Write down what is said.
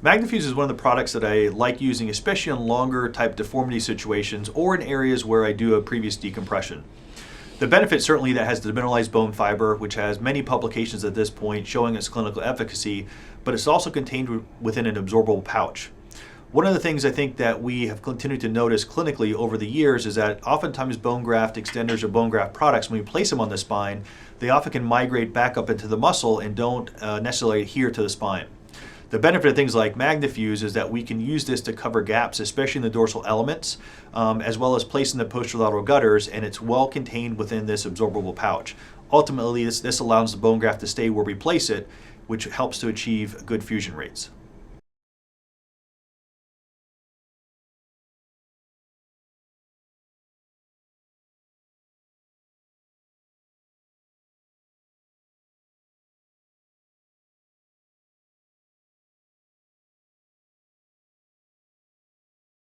Magnifuse is one of the products that I like using, especially on longer type deformity situations or in areas where I do a previous decompression. The benefit certainly that has the mineralized bone fiber, which has many publications at this point showing its clinical efficacy, but it's also contained within an absorbable pouch. One of the things I think that we have continued to notice clinically over the years is that oftentimes bone graft extenders or bone graft products, when we place them on the spine, they often can migrate back up into the muscle and don't necessarily adhere to the spine. The benefit of things like Magnifuse is that we can use this to cover gaps, especially in the dorsal elements, as well as placing the posterolateral gutters, and it's well contained within this absorbable pouch. Ultimately, this allows the bone graft to stay where we place it, which helps to achieve good fusion rates.